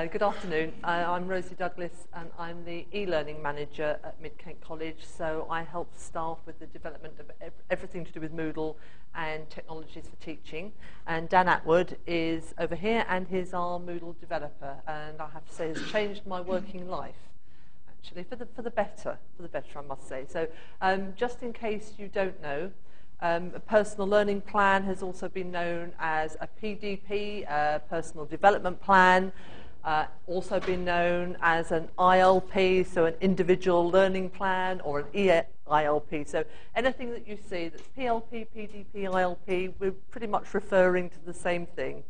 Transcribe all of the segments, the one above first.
Good afternoon. I'm Rosie Douglas and I'm the e-learning manager at Midkent College, so I help staff with the development of everything to do with Moodle and technologies for teaching. And Dan Atwood is over here and he's our Moodle developer, and I have to say has changed my working life, actually, for the better I must say. So just in case you don't know, a personal learning plan has also been known as a PDP, a personal development plan, also been known as an ILP, so an individual learning plan, or an EILP. So anything that you see that's PLP, PDP, ILP, we're pretty much referring to the same thing.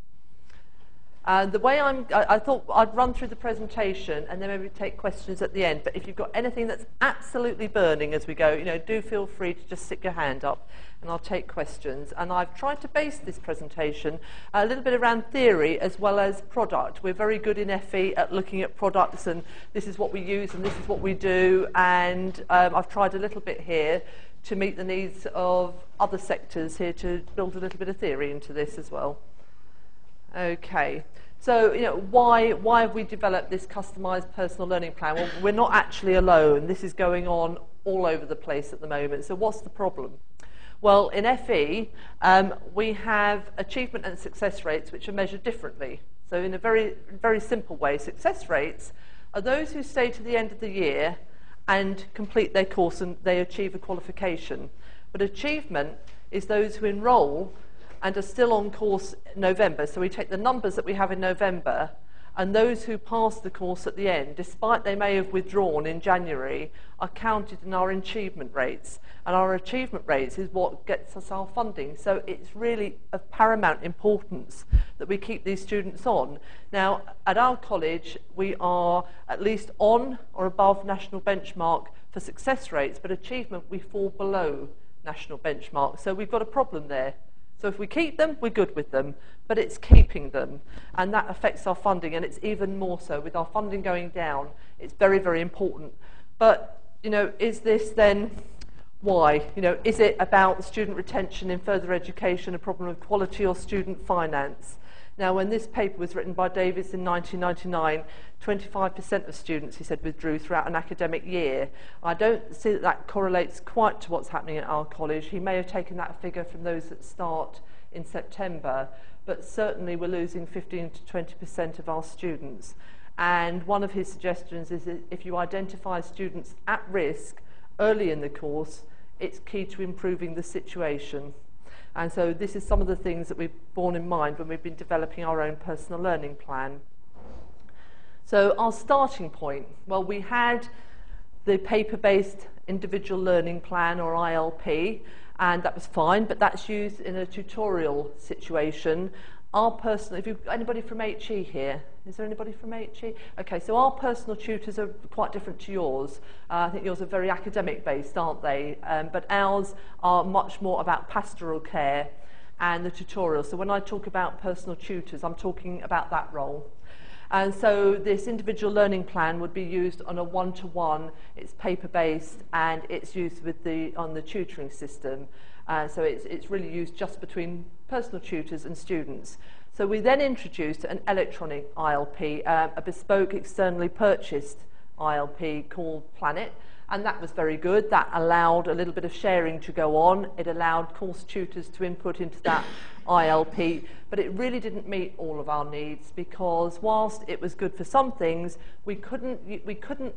The way I thought I'd run through the presentation and then maybe take questions at the end. But if you've got anything that's absolutely burning as we go, do feel free to just stick your hand up and I'll take questions. And I've tried to base this presentation a little bit around theory as well as product. We're very good in FE at looking at products, and this is what we use and this is what we do. And I've tried a little bit here to meet the needs of other sectors here to build a little bit of theory into this as well. Okay, so why have we developed this customised personal learning plan? Well, we're not actually alone. This is going on all over the place at the moment. So what's the problem? Well, in FE, we have achievement and success rates which are measured differently. So in a very, very simple way, success rates are those who stay to the end of the year and complete their course and they achieve a qualification. But achievement is those who enrol and are still on course in November. So we take the numbers that we have in November, and those who pass the course at the end, despite they may have withdrawn in January, are counted in our achievement rates. And our achievement rates is what gets us our funding. So it's really of paramount importance that we keep these students on. Now, at our college, we are at least on or above national benchmark for success rates, but achievement, we fall below national benchmark. So we've got a problem there. So if we keep them, we're good with them, but it's keeping them, and that affects our funding, and it's even more so with our funding going down. It's very, very important. But, is this then why? Is it about student retention in further education, a problem of quality, or student finance? Now, when this paper was written by Davis in 1999, 25% of students, he said, withdrew throughout an academic year. I don't see that correlates quite to what's happening at our college. He may have taken that figure from those that start in September, but certainly we're losing 15 to 20% of our students. And one of his suggestions is that if you identify students at risk early in the course, it's key to improving the situation. And so this is some of the things that we've borne in mind when we've been developing our own personal learning plan. So our starting point, well, we had the paper-based individual learning plan, or ILP, and that was fine, but that's used in a tutorial situation. Our personal, if you've got anybody from HE here, is there anybody from HE? Okay, so our personal tutors are quite different to yours. I think yours are very academic based, aren't they? But ours are much more about pastoral care and the tutorial. So when I talk about personal tutors, I'm talking about that role. And so this individual learning plan would be used on a one-to-one. It's paper-based and it's used with on the tutoring system. So it's really used just between personal tutors and students. So we then introduced an electronic ILP, a bespoke externally purchased ILP called Planet, and that was very good. That allowed a little bit of sharing to go on. It allowed course tutors to input into that ILP, but it really didn't meet all of our needs, because whilst it was good for some things, we couldn't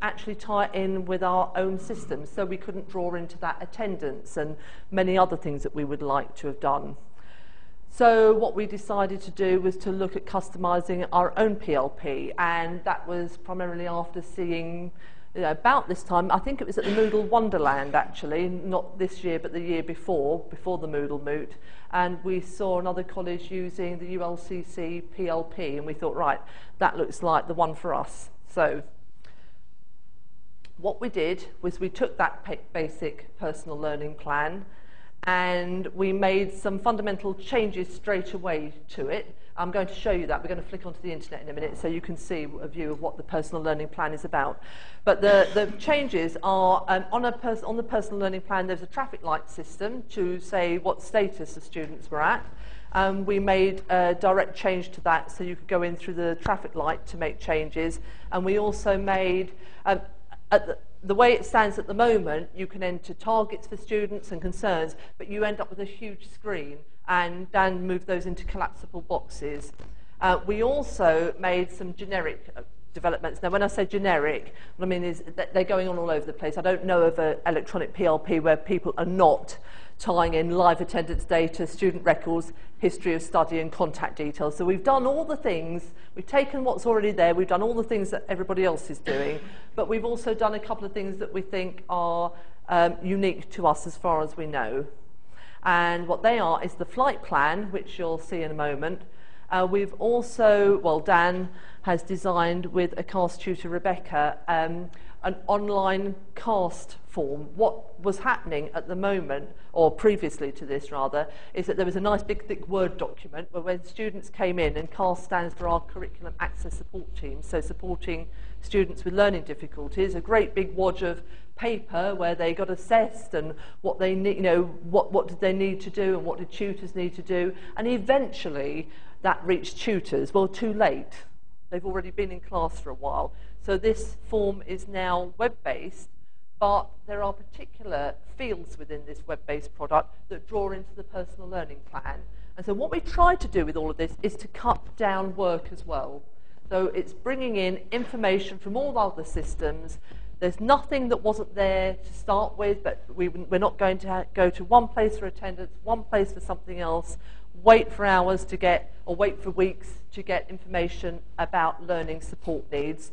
actually tie it in with our own systems, so we couldn't draw into that attendance and many other things that we would like to have done. So what we decided to do was to look at customising our own PLP, and that was primarily after seeing, about this time, I think it was at the Moodle Wonderland actually, not this year but the year before the Moodle Moot, and we saw another college using the Ulcc PLP, and we thought, right, that looks like the one for us. So what we did was we took that basic personal learning plan and we made some fundamental changes straight away to it. I'm going to show you that. We're going to flick onto the internet in a minute so you can see a view of what the personal learning plan is about. But the changes are, on the personal learning plan, there's a traffic light system to say what status the students were at. We made a direct change to that, so you could go in through the traffic light to make changes. And we also made, the way it stands at the moment, you can enter targets for students and concerns, but you end up with a huge screen, and Dan moved those into collapsible boxes. We also made some generic developments. Now, when I say generic, what I mean is that they're going on all over the place. I don't know of an electronic PLP where people are not tying in live attendance data, student records, history of study and contact details. So we've done all the things, we've taken what's already there, we've done all the things that everybody else is doing, but we've also done a couple of things that we think are unique to us as far as we know. And what they are is the flight plan, which you'll see in a moment. We've also, well, Dan has designed with a CAST tutor, Rebecca, an online CAST form. What was happening at the moment, or previously to this rather, is that there was a nice big thick Word document where when students came in, and CAST stands for our Curriculum Access Support Team, so supporting students with learning difficulties, a great big wad of paper where they got assessed and what they need, what did they need to do and what did tutors need to do, and eventually that reached tutors. Well, too late. They've already been in class for a while. So this form is now web-based, but there are particular fields within this web-based product that draw into the personal learning plan. And so what we try to do with all of this is to cut down work as well. So it's bringing in information from all other systems. There's nothing that wasn't there to start with, but we're not going to go to one place for attendance, one place for something else, wait for hours to get, or wait for weeks to get information about learning support needs.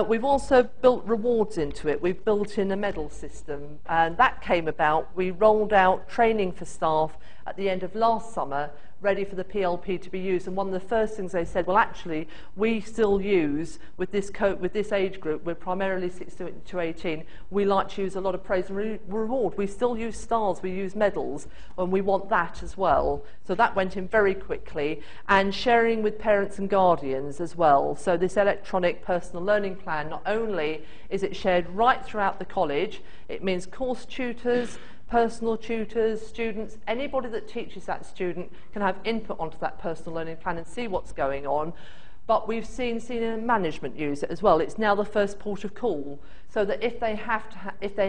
We've also built rewards into it. We've built in a medal system, and that came about. We rolled out training for staff at the end of last summer, ready for the PLP to be used. And one of the first things they said, well, actually, we still use, with this age group, we're primarily 16 to 18, we like to use a lot of praise and reward. We still use stars, we use medals, and we want that as well. So that went in very quickly. And sharing with parents and guardians as well. So this electronic personal learning plan, not only is it shared right throughout the college, it means course tutors, personal tutors, students, anybody that teaches that student can have input onto that personal learning plan and see what's going on. But we've seen senior management use it as well. It's now the first port of call, so that if they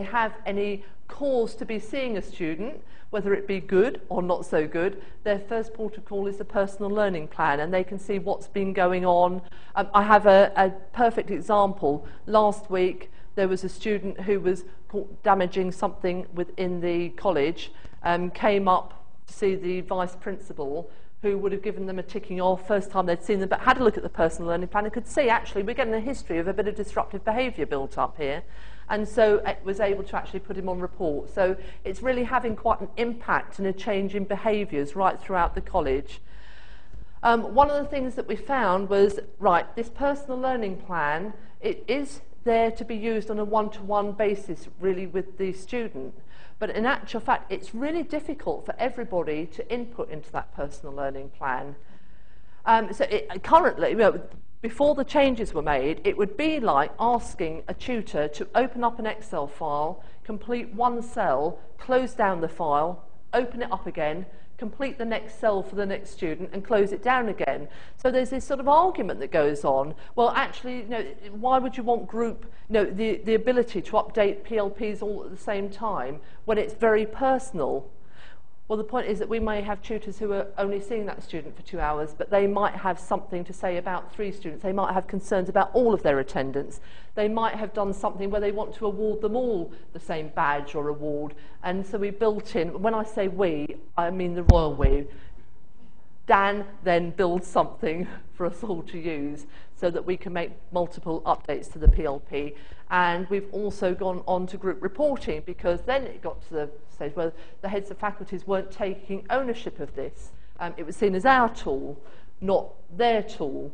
have any cause to be seeing a student, whether it be good or not so good, their first port of call is the personal learning plan, and they can see what's been going on. I have a perfect example. Last week, there was a student who was caught damaging something within the college, came up to see the vice principal, who would have given them a ticking off first time they'd seen them, but had a look at the personal learning plan and could see, actually, we're getting a history of a bit of disruptive behaviour built up here. And so it was able to actually put him on report. So it's really having quite an impact and a change in behaviours right throughout the college. One of the things that we found was, right, this personal learning plan, it is there to be used on a one-to-one basis, really, with the student. But in actual fact, it's really difficult for everybody to input into that personal learning plan. Currently, before the changes were made, it would be like asking a tutor to open up an Excel file, complete one cell, close down the file, open it up again, complete the next cell for the next student and close it down again. So there's this sort of argument that goes on. Well, actually, why would you want the ability to update PLPs all at the same time when it's very personal? Well, the point is that we may have tutors who are only seeing that student for 2 hours, but they might have something to say about 3 students. They might have concerns about all of their attendance. They might have done something where they want to award them all the same badge or award. And so we built in, when I say we, I mean the royal we. Dan then builds something for us all to use so that we can make multiple updates to the PLP. And we've also gone on to group reporting, because then it got to the stage where the heads of faculties weren't taking ownership of this. It was seen as our tool, not their tool.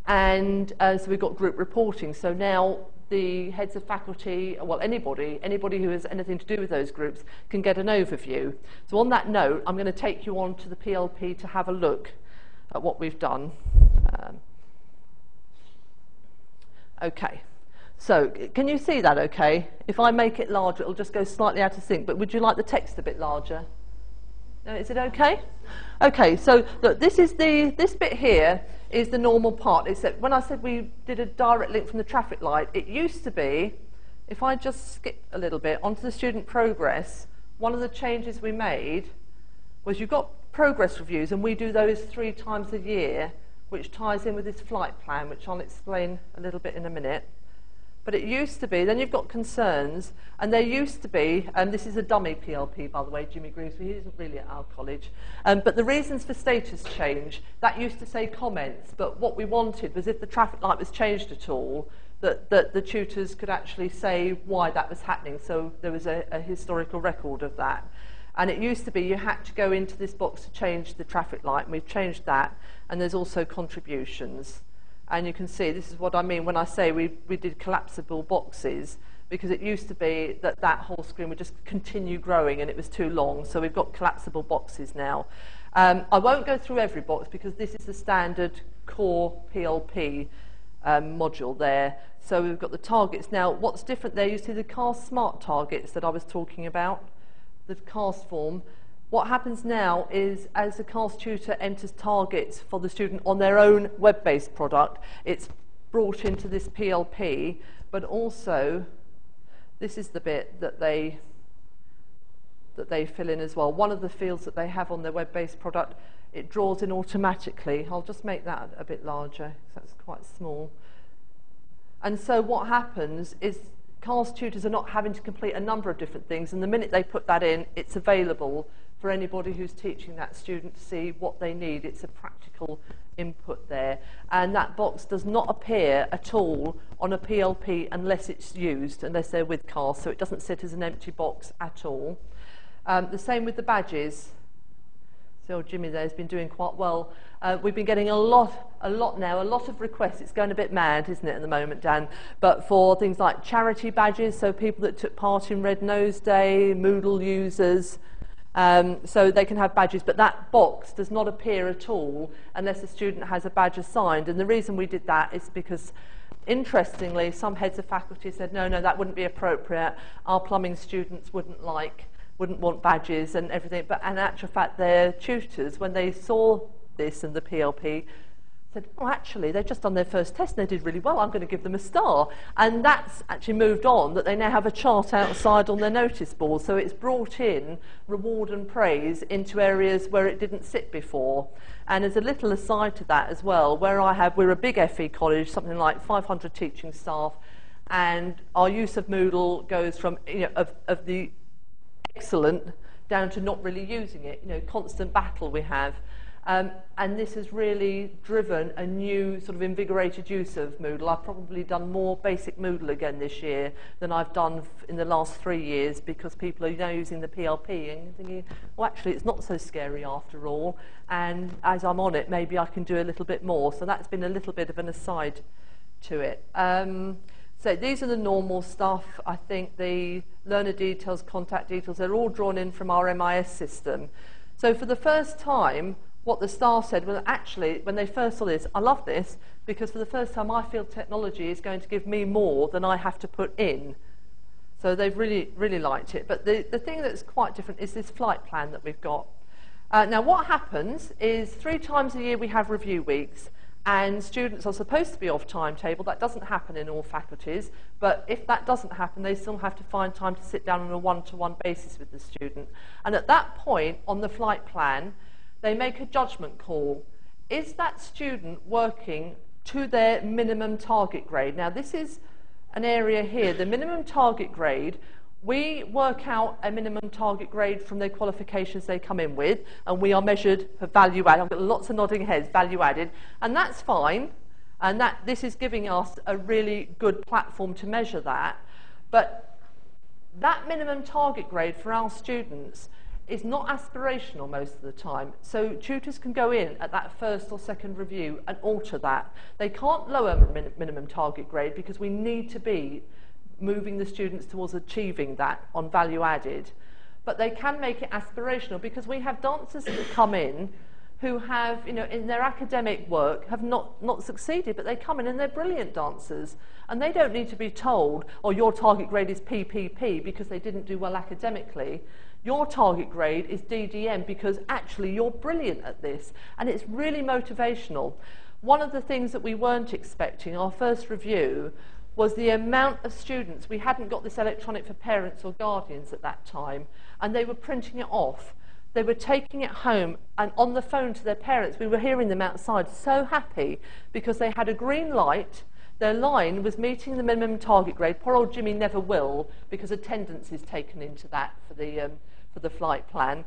And so we've got group reporting. So now the heads of faculty, well, anybody who has anything to do with those groups can get an overview. So on that note, I'm going to take you on to the PLP to have a look at what we've done. Okay, so can you see that okay? If I make it larger, it'll just go slightly out of sync, but would you like the text a bit larger? No, is it okay? Okay, so look, this bit here is the normal part, except when I said we did a direct link from the traffic light, it used to be, if I just skip a little bit onto the student progress, one of the changes we made was you've got progress reviews, and we do those 3 times a year, which ties in with this flight plan, which I'll explain a little bit in a minute. But it used to be, then you've got concerns, and there used to be, and this is a dummy PLP, by the way, Jimmy agrees with, he isn't really at our college, but the reasons for status change, that used to say comments, but what we wanted was if the traffic light was changed at all, that the tutors could actually say why that was happening, so there was a historical record of that. And it used to be you had to go into this box to change the traffic light, and we've changed that, and there's also contributions. And you can see, this is what I mean when I say we did collapsible boxes, because it used to be that whole screen would just continue growing and it was too long, so we've got collapsible boxes now. I won't go through every box because this is the standard core PLP module there. So we've got the targets. Now, what's different there, you see the CAST smart targets that I was talking about, the CAST form. What happens now is, as the CAST tutor enters targets for the student on their own web-based product, it's brought into this PLP, but also this is the bit that they fill in as well. One of the fields that they have on their web-based product, it draws in automatically. I'll just make that a bit larger, because that's quite small. And so what happens is CAST tutors are not having to complete a number of different things, and the minute they put that in, it's available for anybody who's teaching that student to see what they need. It's a practical input there. And that box does not appear at all on a PLP unless it's used, unless they're with CAST, so it doesn't sit as an empty box at all. The same with the badges. So Jimmy there has been doing quite well. We've been getting a lot now, a lot of requests. It's going a bit mad, isn't it, at the moment, Dan? But for things like charity badges, so people that took part in Red Nose Day, Moodle users, so they can have badges, but that box does not appear at all unless a student has a badge assigned. And the reason we did that is because, interestingly, some heads of faculty said, no, that wouldn't be appropriate. Our plumbing students wouldn't want badges and everything. But in actual fact, their tutors, when they saw this in the PLP, said, oh, actually, they've just done their first test and they did really well. I'm going to give them a star. And that's actually moved on, that they now have a chart outside on their notice board. So it's brought in reward and praise into areas where it didn't sit before. And as a little aside to that as well, we're a big FE college, something like 500 teaching staff, and our use of Moodle goes from, of the excellent down to not really using it, constant battle we have. And this has really driven a new sort of invigorated use of Moodle. I've probably done more basic Moodle again this year than I've done in the last 3 years, because people are now using the PLP and thinking, well, actually, it's not so scary after all. And as I'm on it, maybe I can do a little bit more. So that's been a little bit of an aside to it. So these are the normal stuff. I think the learner details, contact details, they're all drawn in from our MIS system. So for the first time, what the staff said, well, actually, when they first saw this, I love this, because for the first time I feel technology is going to give me more than I have to put in. So they've really, really liked it. But the thing that's quite different is this flight plan that we've got. Now, what happens is 3 times a year we have review weeks, and students are supposed to be off timetable. That doesn't happen in all faculties, but if that doesn't happen, they still have to find time to sit down on a one-to-one basis with the student. And at that point, on the flight plan, they make a judgment call. Is that student working to their minimum target grade? Now, this is an area here, the minimum target grade. We work out a minimum target grade from the qualifications they come in with, and we are measured for value added. I've got lots of nodding heads, value added, and that's fine. And this is giving us a really good platform to measure that. But that minimum target grade for our students is not aspirational most of the time. So tutors can go in at that first or second review and alter that. They can't lower minimum target grade because we need to be moving the students towards achieving that on value added. But they can make it aspirational, because we have dancers that come in who have, in their academic work, have not succeeded, but they come in and they're brilliant dancers. And they don't need to be told, oh, your target grade is PPP because they didn't do well academically. Your target grade is DDM because actually you're brilliant at this. And it's really motivational. One of the things that we weren't expecting, our first review, was the amount of students. We hadn't got this electronic for parents or guardians at that time, and they were printing it off. They were taking it home and on the phone to their parents. We were hearing them outside so happy because they had a green light. Their line was meeting the minimum target grade. Poor old Jimmy never will because attendance is taken into that for the flight plan.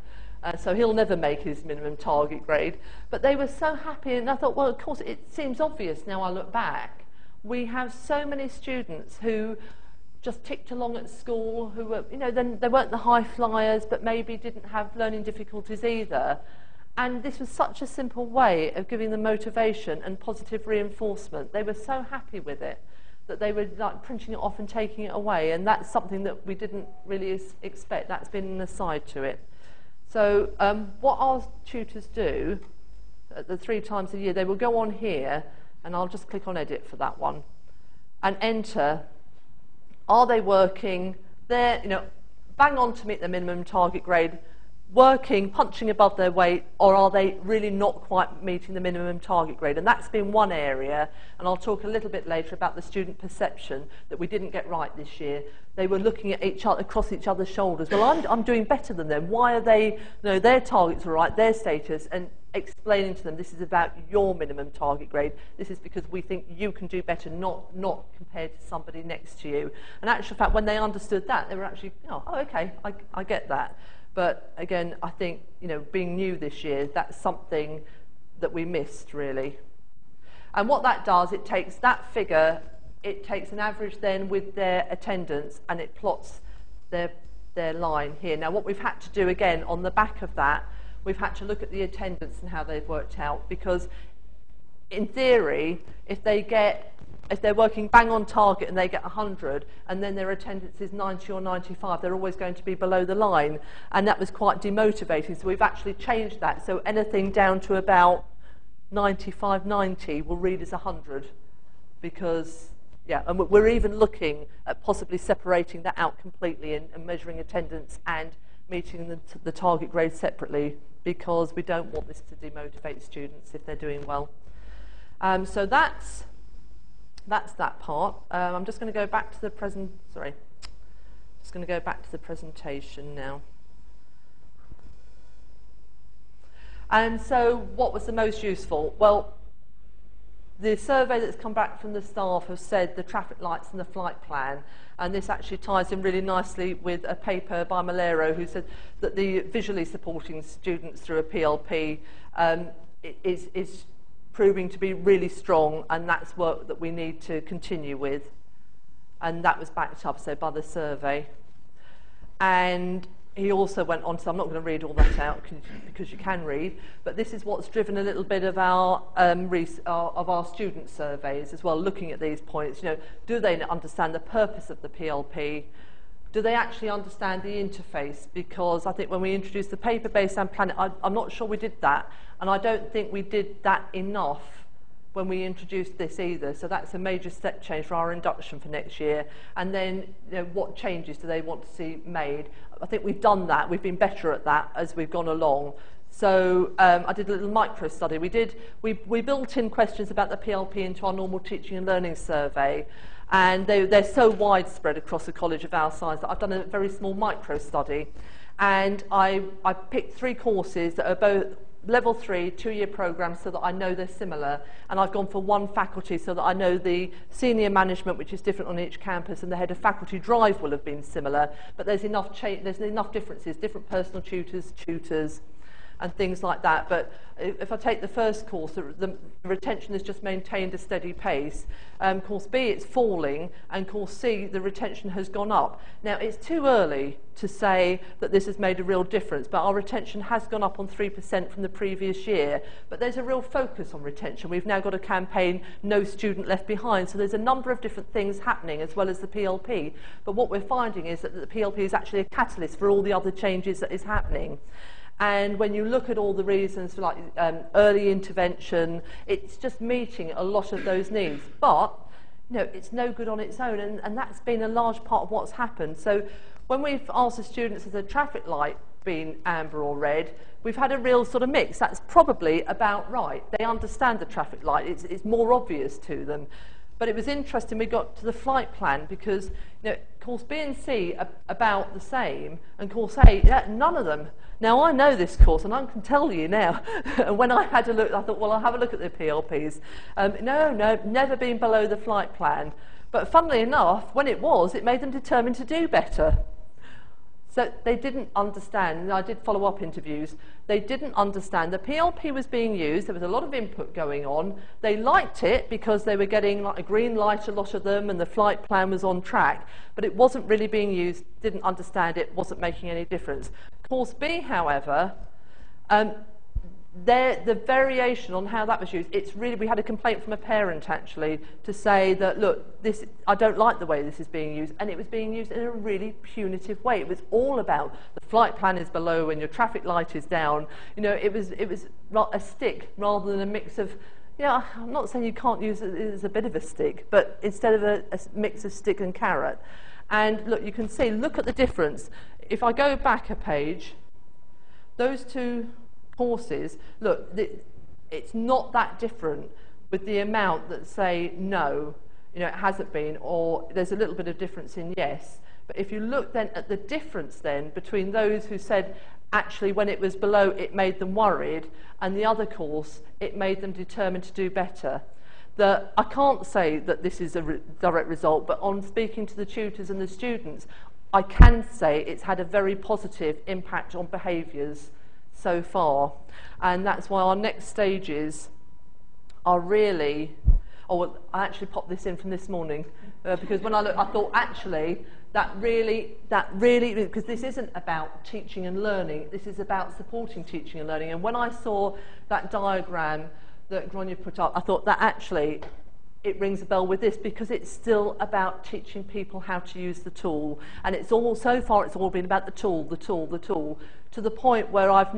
So he'll never make his minimum target grade. But they were so happy, and I thought, well, of course, it seems obvious now I look back. We have so many students who just ticked along at school, who were, then they weren't the high flyers, but maybe didn't have learning difficulties either. And this was such a simple way of giving them motivation and positive reinforcement. They were so happy with it that they were like printing it off and taking it away. And that's something that we didn't really expect. That's been an aside to it. So what our tutors do, the 3 times a year, they will go on here, and I'll just click on edit for that one, and enter, are they working, they're, bang on to meet the minimum target grade, working, punching above their weight, or are they really not quite meeting the minimum target grade? And that's been one area, and I'll talk a little bit later about the student perception that we didn't get right this year. They were looking at each other, across each other's shoulders. Well, I'm doing better than them. Why are they, their targets are right, their status, and explaining to them this is about your minimum target grade. This is because we think you can do better, not compared to somebody next to you. And actual fact, when they understood that, they were actually, oh, okay, I get that. But again, I think, being new this year, that's something that we missed, really. And what that does, it takes that figure, it takes an average then with their attendance, and it plots their line here. Now, what we've had to do, again, on the back of that, we've had to look at the attendance and how they've worked out, because in theory, if they're working bang on target and they get 100 and then their attendance is 90 or 95, they're always going to be below the line, and that was quite demotivating. So we've actually changed that, so anything down to about 95, 90 will read as 100, because and we're even looking at possibly separating that out completely and measuring attendance and meeting the target grade separately, because we don't want this to demotivate students if they're doing well. So that's that part. I'm just going to go back to the presentation now. And so what was the most useful? Well, the survey that's come back from the staff has said the traffic lights and the flight plan, and this actually ties in really nicely with a paper by Malero, who said that the visually supporting students through a PLP is proving to be really strong, and that's work that we need to continue with. And that was backed up, so, by the survey. And he also went on, so I'm not going to read all that out because you can read, but this is what's driven a little bit of our student surveys as well, looking at these points. Do they understand the purpose of the PLP? Do they actually understand the interface? Because I think when we introduced the paper-based and planet, I'm not sure we did that, and I don't think we did that enough when we introduced this either. So that's a major step change for our induction for next year. And then, what changes do they want to see made? I think we've done that. We've been better at that as we've gone along. So I did a little micro study. We built in questions about the PLP into our normal teaching and learning survey, and they're so widespread across a college of our size that I've done a very small micro study. And I picked 3 courses that are both level 3 2-year programs, so that I know they're similar, and I've gone for 1 faculty so that I know the senior management, which is different on each campus, and the head of faculty drive will have been similar, but there's enough differences, different personal tutors and things like that. But if I take the first course, the retention has just maintained a steady pace. Course B, it's falling, and course C, the retention has gone up. Now, it's too early to say that this has made a real difference, but our retention has gone up on 3% from the previous year. But there's a real focus on retention. We've now got a campaign, No Student Left Behind, so there's a number of different things happening as well as the PLP. But what we're finding is that the PLP is actually a catalyst for all the other changes that is happening. And when you look at all the reasons for like early intervention, it's just meeting a lot of those needs. But it's no good on its own, and that's been a large part of what's happened. So when we've asked the students, has the traffic light been amber or red, we've had a real sort of mix. That's probably about right. They understand the traffic light. It's more obvious to them. But it was interesting, we got to the flight plan because course B and C are about the same, and course A, none of them. Now, I know this course, and I can tell you now, and when I had a look, I thought, well, I'll have a look at the PLPs. No, never been below the flight plan. But funnily enough, when it was, it made them determined to do better. So they didn't understand, and I did follow-up interviews, they didn't understand. The PLP was being used, there was a lot of input going on. They liked it because they were getting like a green light, a lot of them, and the flight plan was on track, but it wasn't really being used, didn't understand it, wasn't making any difference. Course B, however, the variation on how that was used, it's really, we had a complaint from a parent actually to say that, look, I don't like the way this is being used, and it was being used in a really punitive way. It was all about the flight plan is below and your traffic light is down. It was a stick rather than a mix of, I'm not saying you can't use it as a bit of a stick, but instead of a mix of stick and carrot. And look, you can see, look at the difference. If I go back a page, those two courses, look, it's not that different with the amount that say no, it hasn't been, or there's a little bit of difference in yes. But if you look then at the difference then between those who said actually when it was below it made them worried, and the other course it made them determined to do better. I can't say that this is a direct result, but on speaking to the tutors and the students, I can say it's had a very positive impact on behaviours so far, and that's why our next stages are really, I actually popped this in from this morning because when I looked, I thought actually that really, because this isn't about teaching and learning, this is about supporting teaching and learning. And when I saw that diagram that Grania put up, I thought that actually it rings a bell with this, because it's still about teaching people how to use the tool, and so far it's all been about the tool, to the point where I'm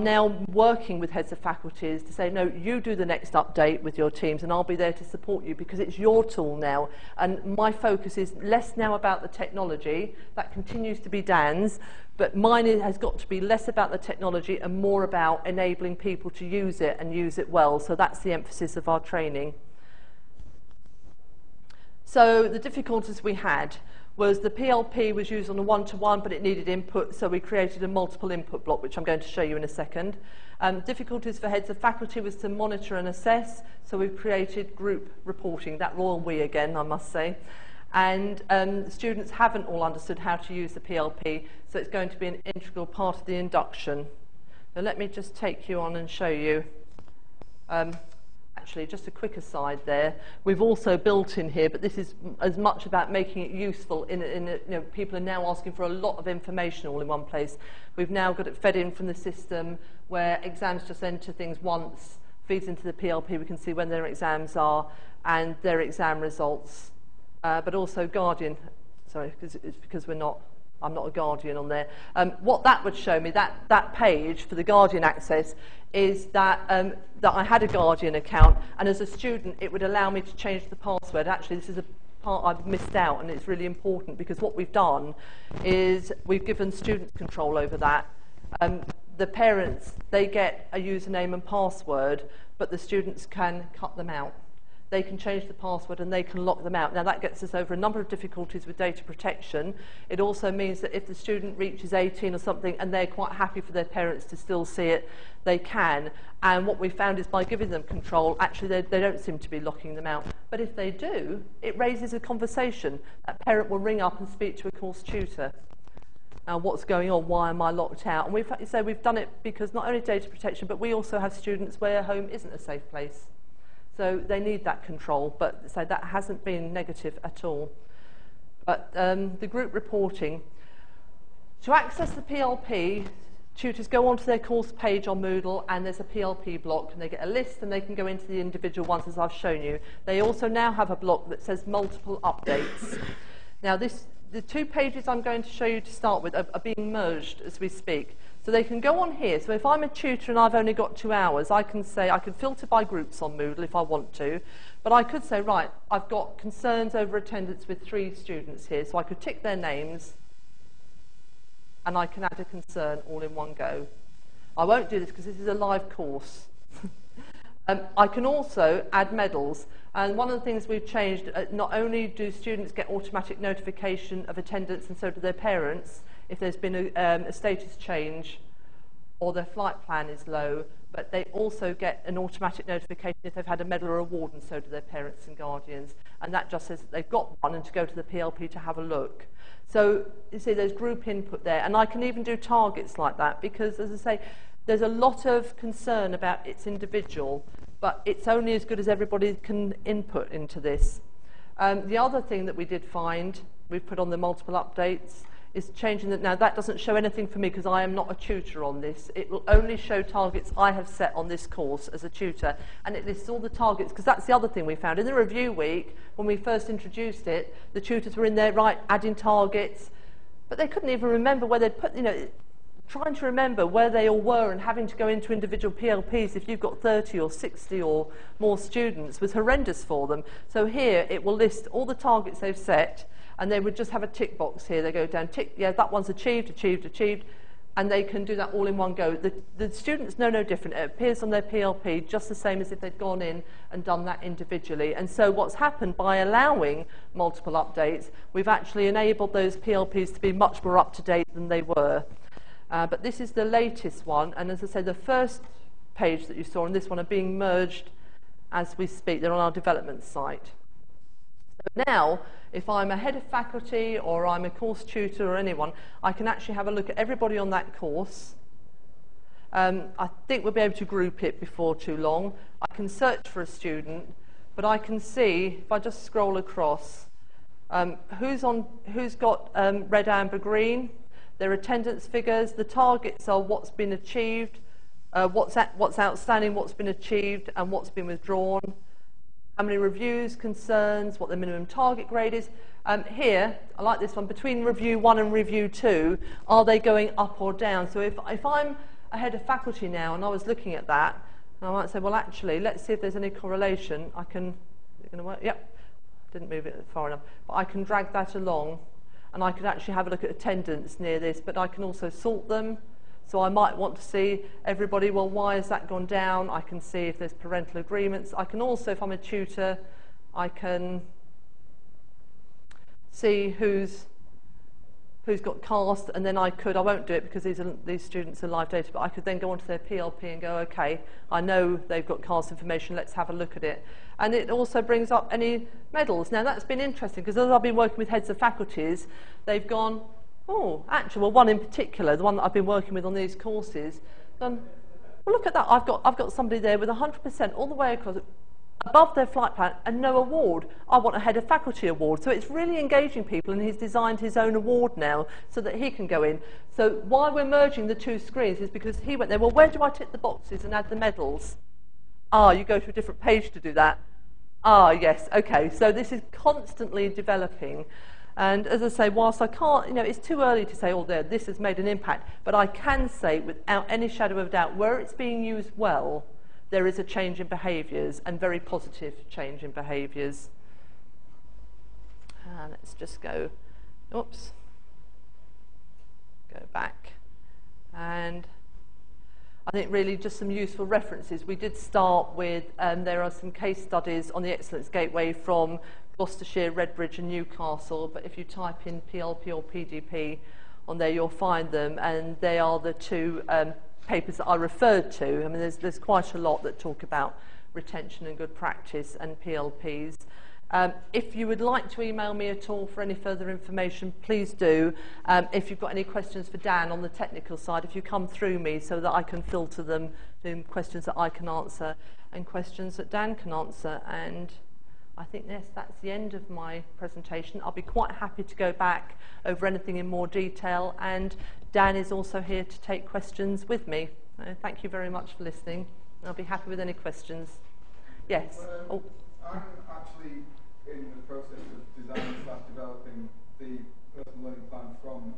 now working with heads of faculties to say, no, you do the next update with your teams and I'll be there to support you because it's your tool now. And my focus is less now about the technology, that continues to be Dan's, but mine has got to be less about the technology and more about enabling people to use it and use it well. So that's the emphasis of our training. So the difficulties we had was the PLP was used on a one-to-one, but it needed input, so we created a multiple input block, which I'm going to show you in a second. Difficulties for heads of faculty was to monitor and assess, so we've created group reporting, that royal we again, I must say. And students haven't all understood how to use the PLP, so it's going to be an integral part of the induction. So let me just take you on and show you. Actually, just a quick aside there, we've also built in here, but this is as much about making it useful people are now asking for a lot of information all in one place. We've now got it fed in from the system where exams just enter things once, feeds into the PLP, we can see when their exams are and their exam results, but also Guardian, sorry, because I'm not a Guardian on there. What that would show me, that page for the Guardian access, is that that I had a Guardian account, and as a student it would allow me to change the password. Actually, this is a part I've missed out, and it's really important because what we've done is we've given students control over that. The parents, they get a username and password, but the students can cut them out. They can change the password and they can lock them out. Now that gets us over a number of difficulties with data protection. It also means that if the student reaches 18 or something and they're quite happy for their parents to still see it, they can. And what we found is by giving them control, actually they don't seem to be locking them out. But if they do, it raises a conversation. That parent will ring up and speak to a course tutor. What's going on? Why am I locked out? And we've done it because not only data protection, but we also have students where home isn't a safe place. So they need that control, but so that hasn't been negative at all. But the group reporting, to access the PLP, tutors go onto their course page on Moodle and there's a PLP block and they get a list and they can go into the individual ones as I've shown you. They also now have a block that says multiple updates. Now the two pages I'm going to show you to start with are being merged as we speak. So they can go on here. So if I'm a tutor and I've only got 2 hours, I can say, I can filter by groups on Moodle if I want to, but I could say, right, I've got concerns over attendance with 3 students here, so I could tick their names and I can add a concern all in one go. I won't do this because this is a live course. I can also add medals, and one of the things we've changed, not only do students get automatic notification of attendance and so do their parents if there's been a status change or their flight plan is low, but they also get an automatic notification if they've had a medal or award, and so do their parents and guardians, and that just says that they've got one and to go to the PLP to have a look. So you see there's group input there, and I can even do targets like that because, as I say, there's a lot of concern about its individual, but it's only as good as everybody can input into this. The other thing that we did find, we've put on the multiple updates, is changing that. Now that doesn't show anything for me because I am not a tutor on this. It will only show targets I have set on this course as a tutor, and it lists all the targets, because that's the other thing we found. In the review week, when we first introduced it, the tutors were in there, right, adding targets, but they couldn't even remember where they'd put, trying to remember where they all were and having to go into individual PLPs if you've got 30 or 60 or more students was horrendous for them. So here it will list all the targets they've set, and they would just have a tick box here. They go down, tick, yeah, that one's achieved, achieved, achieved, and they can do that all in one go. The students know no different. It appears on their PLP just the same as if they'd gone in and done that individually. And so what's happened by allowing multiple updates, we've actually enabled those PLPs to be much more up to date than they were. But this is the latest one, and as I say, the first page that you saw and this one are being merged as we speak. They're on our development site. So now, if I'm a head of faculty or I'm a course tutor or anyone, I can actually have a look at everybody on that course. I think we'll be able to group it before too long. I can search for a student, but I can see, if I just scroll across, who's got red, amber, green, their attendance figures, the targets are what's been achieved, what's outstanding, what's been achieved, and what's been withdrawn, how many reviews, concerns, what the minimum target grade is. Here, I like this one, between review 1 and review 2, are they going up or down? So if I'm a head of faculty now and I was looking at that, I might say, well, actually, let's see if there's any correlation. I can, is it going to work? Yep, didn't move it far enough, but I can drag that along. And I could actually have a look at attendance near this, but I can also sort them. So I might want to see everybody, well, why has that gone down? I can see if there's parental agreements. I can also, if I'm a tutor, I can see who's got cast, and then I won't do it because these students are live data, but I could then go onto their PLP and go, okay, I know they've got cast information, let's have a look at it. And it also brings up any medals. Now that's been interesting because as I've been working with heads of faculties, they've gone, oh, actually, well, one in particular, the one that I've been working with on these courses, gone, well, look at that, I've got somebody there with 100% all the way across, above their flight plan and no award. I want a head of faculty award. So it's really engaging people, and he's designed his own award now so that he can go in. So why we're merging the two screens is because he went there, well, where do I tick the boxes and add the medals? Ah, you go to a different page to do that. Ah, yes, okay. So this is constantly developing. And as I say, whilst I can't, it's too early to say, oh, this has made an impact, but I can say without any shadow of doubt, where it's being used well, there is a change in behaviours, and very positive change in behaviours. Let's just go, oops, go back. And I think really just some useful references. We did start with, there are some case studies on the Excellence Gateway from Gloucestershire, Redbridge and Newcastle, but if you type in PLP or PDP on there, you'll find them, and they are the two papers that I referred to. I mean, there's quite a lot that talk about retention and good practice and PLPs. If you would like to email me at all for any further information, please do. If you've got any questions for Dan on the technical side, if you come through me so that I can filter them to questions that I can answer and questions that Dan can answer. And I think, yes, that's the end of my presentation. I'll be quite happy to go back over anything in more detail, and Dan is also here to take questions with me. Thank you very much for listening. I'll be happy with any questions. Yes? I'm actually in the process of designing/developing the personal learning plan from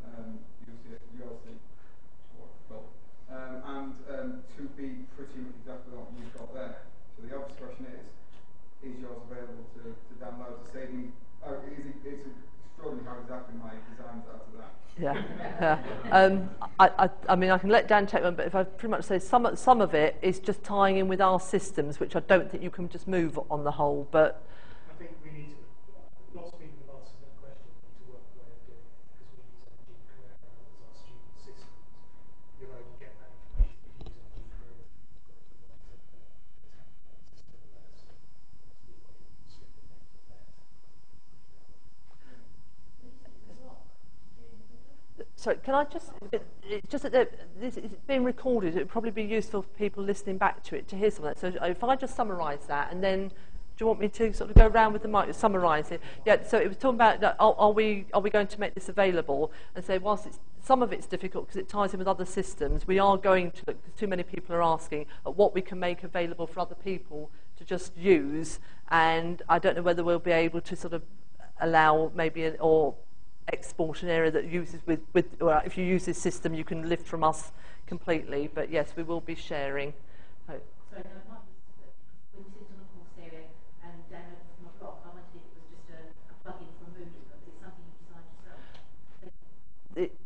Ulcc. Cool. To be pretty much exactly what you've got there. So the obvious question is yours available to download? It's extraordinary how exactly my designs are to that. Yeah. I mean, I can let Dan take one, but if I pretty much say some of it is just tying in with our systems, which I don't think you can just move on the whole, but... I think we need to, lots of people have answered that question, we need to work a way of doing it, because we use MG Career as our student system. You'll only get that information if you use MG Career. You've got to provide the templates to still there, so obviously you've got to strip it down from there. Sorry, can I just... It's just that this is being recorded. It would probably be useful for people listening back to it to hear some of that. So if I just summarise that, and then do you want me to sort of go around with the mic, summarise it? Yeah, so it was talking about, are we going to make this available? And say, whilst some of it's difficult because it ties in with other systems, we are going to look, because too many people are asking, at what we can make available for other people to just use. And I don't know whether we'll be able to sort of allow maybe, or export an area that uses or if you use this system you can lift from us completely, but yes, we will be sharing. So no, it might be when you sit on a course area and download it from a blog, I wondered if it was just a plug-in from Moodle, but it's something you decide yourself. There's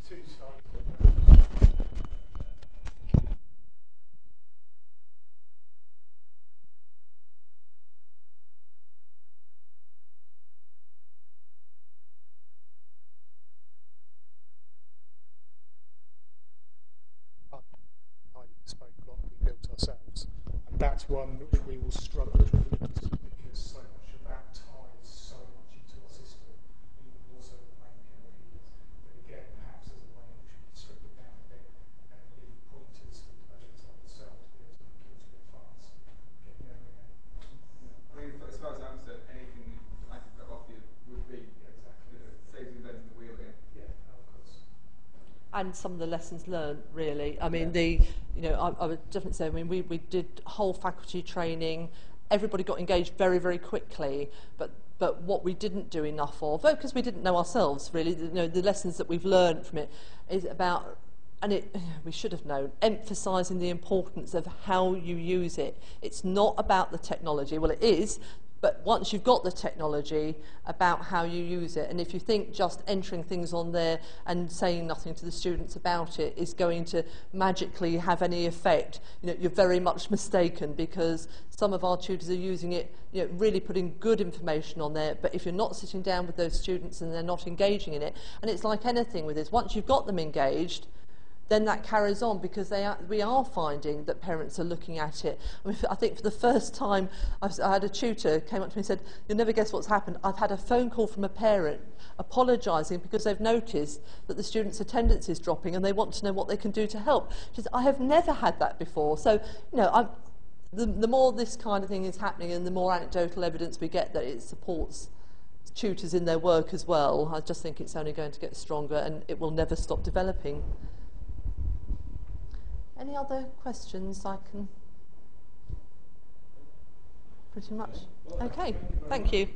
two sides. Highly bespoke block we built ourselves, and that's one which we will struggle to use because so much of that ties so much into our system, even more so than the main PLPs. But again, perhaps as a way in which we can strip it down a bit and leave pointers for developers like yourself to be able to look into it fast and get going again. I mean, as far as I'm concerned, anything I could offer you would be saves inventing the wheel again. Yeah, of course. And some of the lessons learned, really. I mean, I would definitely say, I mean, we did whole faculty training. Everybody got engaged very, very quickly. But what we didn't do enough of, because we didn't know ourselves, really, the lessons that we've learned from it is about, and we should have known, emphasising the importance of how you use it. It's not about the technology. Well, it is, but once you've got the technology, about how you use it. And if you think just entering things on there and saying nothing to the students about it is going to magically have any effect, you're very much mistaken, because some of our tutors are using it, really putting good information on there. But if you're not sitting down with those students and they're not engaging in it, and it's like anything with this, once you've got them engaged, then that carries on, because we are finding that parents are looking at it. I mean, I think for the first time, I had a tutor came up to me and said, "You'll never guess what's happened. I've had a phone call from a parent apologising because they've noticed that the student's attendance is dropping and they want to know what they can do to help." She said, "I have never had that before." So, the more this kind of thing is happening and the more anecdotal evidence we get that it supports tutors in their work as well, I just think it's only going to get stronger and it will never stop developing. Any other questions I can... Pretty much. Okay, thank you.